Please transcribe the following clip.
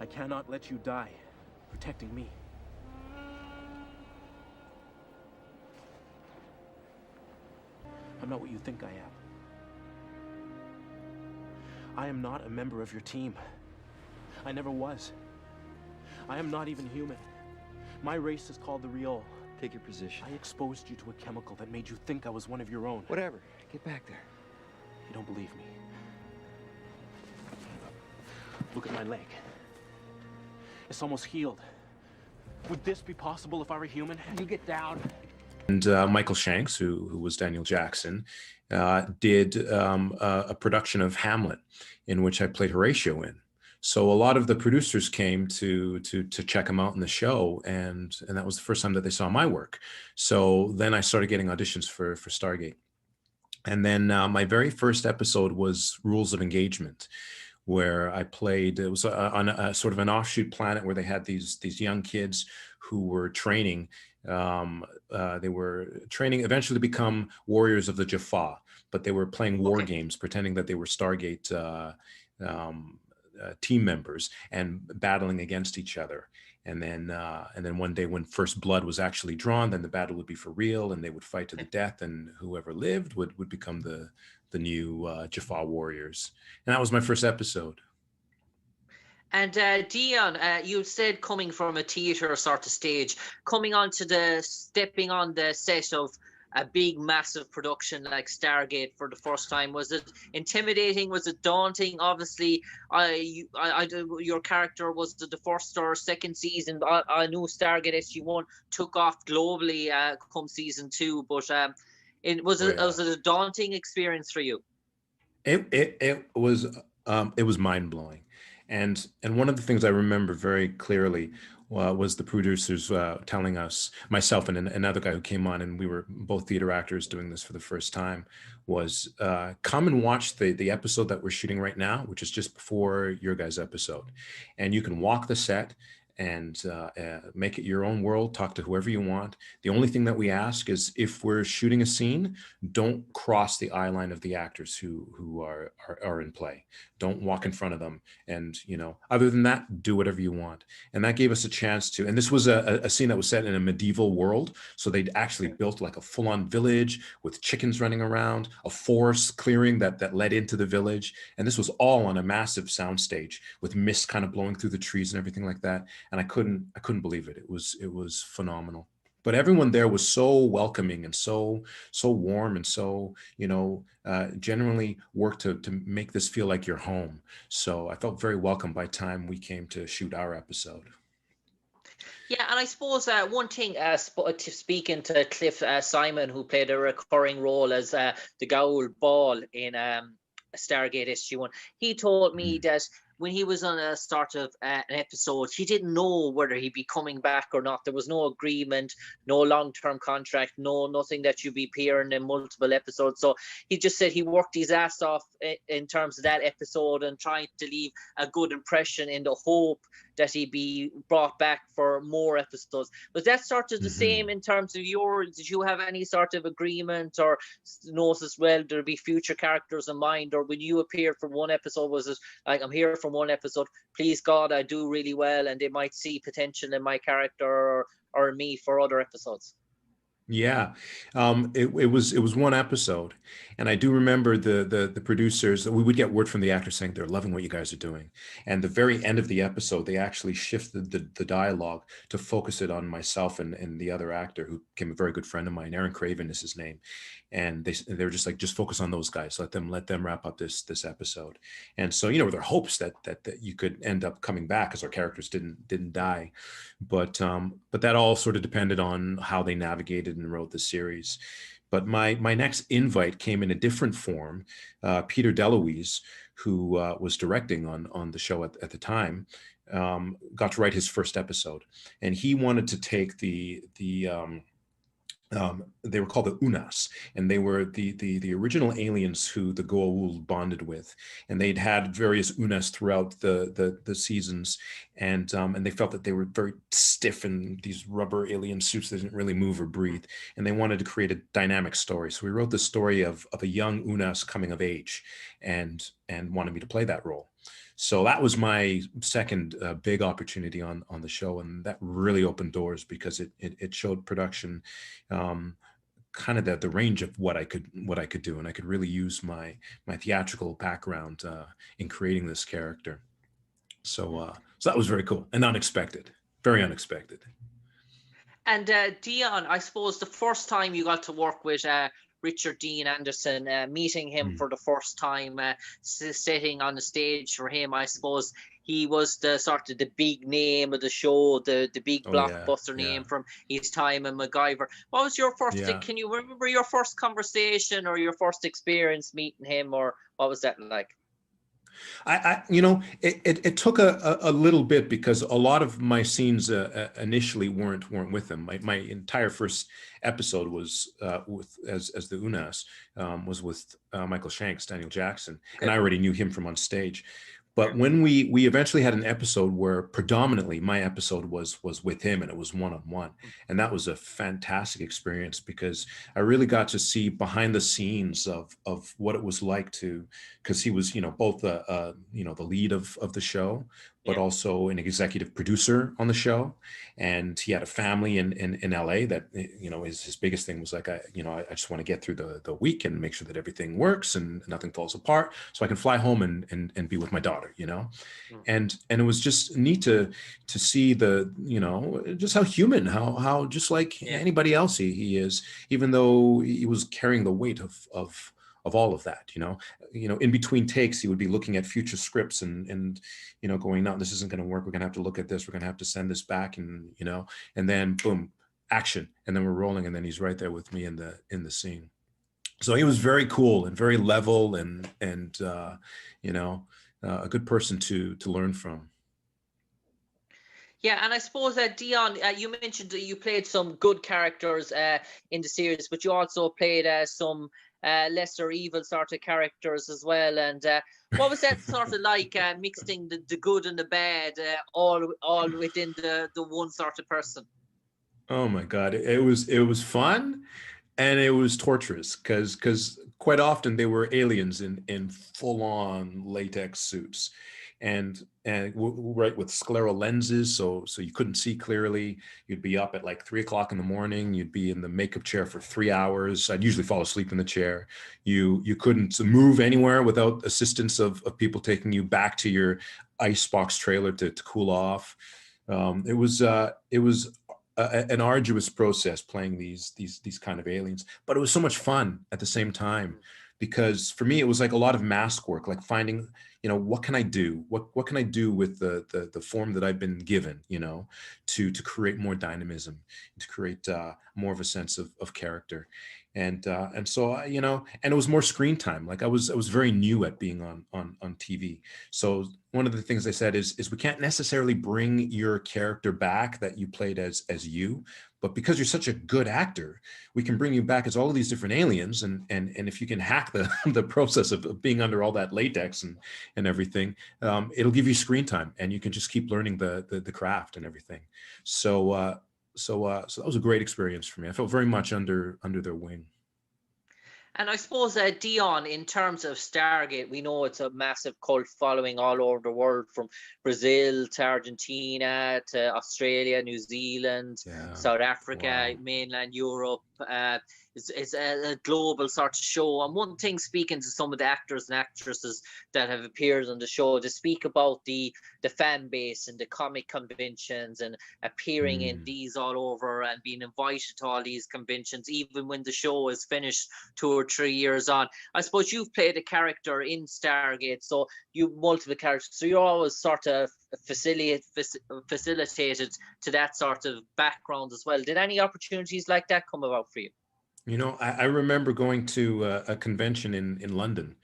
I cannot let you die protecting me. I'm not what you think I am. I am not a member of your team. I never was. I am not even human. My race is called the Riol. Take your position. I exposed you to a chemical that made you think I was one of your own. Whatever. Get back there. You don't believe me. Look at my leg. It's almost healed. Would this be possible if I were human? You get down. And Michael Shanks, who was Daniel Jackson, did a production of Hamlet, in which I played Horatio in. So a lot of the producers came to check him out in the show, and that was the first time that they saw my work. So then I started getting auditions for Stargate. And then my very first episode was Rules of Engagement, where I played, it was on a sort of an offshoot planet where they had these young kids who were training. They were training eventually to become warriors of the Jaffa, but they were playing war games, pretending that they were Stargate team members and battling against each other. And then one day when first blood was actually drawn, then the battle would be for real, and they would fight to the death, and whoever lived would become the new Jaffa warriors. And that was my first episode. And Dion, you said coming from a theatre sort of stage, stepping on the set of a big, massive production like Stargate for the first time. Was it intimidating? Was it daunting? Obviously, your character was the first or second season. I knew Stargate SG-1 took off globally come season 2, but was it a daunting experience for you? It was mind-blowing. And one of the things I remember very clearly was the producers telling us, myself and another guy who came on, and we were both theater actors doing this for the first time, was come and watch the episode that we're shooting right now, which is just before your guys' episode. And you can walk the set and make it your own world, talk to whoever you want. The only thing that we ask is if we're shooting a scene, don't cross the eye line of the actors who are in play. Don't walk in front of them. And, other than that, do whatever you want. And that gave us a chance to, and this was a scene that was set in a medieval world. So they'd actually built like a full-on village with chickens running around, a forest clearing that led into the village. And this was all on a massive soundstage with mist kind of blowing through the trees and everything like that. And I couldn't believe it. It was phenomenal. But everyone there was so welcoming and so warm and so, generally worked to make this feel like your home. So I felt very welcome by the time we came to shoot our episode. Yeah, and I suppose one thing, speaking to Cliff Simon, who played a recurring role as the Gaul Ball in Stargate SG-1, he told me that when he was on a start of an episode, he didn't know whether he'd be coming back or not. There was no agreement, no long-term contract, nothing that you'd be appearing in multiple episodes. So he just said he worked his ass off in terms of that episode and trying to leave a good impression in the hope that he'd be brought back for more episodes. Was that sort of the same in terms of yours? Did you have any sort of agreement or notice as well there'd be future characters in mind? Or when you appeared for one episode, was it like, I'm here for one episode, please God, I do really well, and they might see potential in my character or me for other episodes? Yeah, it was one episode, and I do remember the producers. We would get word from the actors saying they're loving what you guys are doing, and the very end of the episode, they actually shifted the dialogue to focus it on myself and the other actor who became a very good friend of mine. Aaron Craven is his name, and they were just like, just focus on those guys, let them wrap up this episode. And so there were hopes that you could end up coming back because our characters didn't die, but that all sort of depended on how they navigated and wrote the series. But my next invite came in a different form. Peter DeLuise, who was directing on the show at the time, got to write his first episode, and he wanted to take they were called the Unas, and they were the original aliens who the Goa'uld bonded with, and they'd had various Unas throughout the seasons, and they felt that they were very stiff in these rubber alien suits that didn't really move or breathe, and they wanted to create a dynamic story. So we wrote the story of a young Unas coming of age, and wanted me to play that role. So that was my second big opportunity on the show, and that really opened doors because it showed production kind of the range of what I could do, and I could really use my theatrical background in creating this character. So that was very cool and unexpected, very unexpected. And Dion, I suppose the first time you got to work with Richard Dean Anderson, meeting him for the first time, sitting on the stage for him, I suppose he was the sort of the big name of the show, the big Oh yeah, blockbuster yeah, name from his time in MacGyver. What was your first? yeah. Can you remember your first conversation or your first experience meeting him, or what was that like? It took a little bit because a lot of my scenes initially weren't with him. My entire first episode was with as the Unas was with Michael Shanks, Daniel Jackson, and I already knew him from on stage. But when we eventually had an episode where predominantly my episode was with him, and it was one-on-one, and that was a fantastic experience because I really got to see behind the scenes of what it was like to, because he was both the lead of the show, but also an executive producer on the show, and he had a family in LA that his biggest thing was like I just want to get through the week and make sure that everything works and nothing falls apart so I can fly home and be with my daughter, and it was just neat to see just how human, how just like anybody else he is, even though he was carrying the weight of all of that. In between takes he would be looking at future scripts and going, no, this isn't going to work, we're going to have to look at this, we're going to have to send this back, and then boom, action, and then we're rolling, and then he's right there with me in the scene. So he was very cool and very level and a good person to learn from. Yeah, and I suppose Dion, you mentioned that you played some good characters in the series, but you also played some lesser evil sort of characters as well. And what was that sort of like, mixing the good and the bad all within the one sort of person? Oh my God, it was fun, and it was torturous because quite often they were aliens in full on latex suits, and right, with scleral lenses, so you couldn't see clearly. You'd be up at like 3 o'clock in the morning. You'd be in the makeup chair for 3 hours. I'd usually fall asleep in the chair. You couldn't move anywhere without assistance of people taking you back to your icebox trailer to cool off. It was an arduous process playing these kind of aliens, but it was so much fun at the same time, because for me it was like a lot of mask work, like finding, what can I do, what can I do with the form that I've been given, to create more dynamism, to create more of a sense of character. And so and it was more screen time. Like I was very new at being on TV. So one of the things I said is we can't necessarily bring your character back that you played as you, but because you're such a good actor, we can bring you back as all of these different aliens. And if you can hack the process of being under all that latex and everything, it'll give you screen time, and you can just keep learning the craft and everything. So that was a great experience for me. I felt very much under their wing. And I suppose, Dion, in terms of Stargate, we know it's a massive cult following all over the world, from Brazil to Argentina to Australia, New Zealand, South Africa, mainland Europe. It's a global sort of show. And one thing, speaking to some of the actors and actresses that have appeared on the show, to speak about the fan base and the comic conventions and appearing in these all over and being invited to all these conventions, even when the show is finished 2 or 3 years on. I suppose you've played a character in Stargate, so you've multiple characters, so you're always sort of facilitated to that sort of background as well. Did any opportunities like that come about for you? I remember going to a convention in London,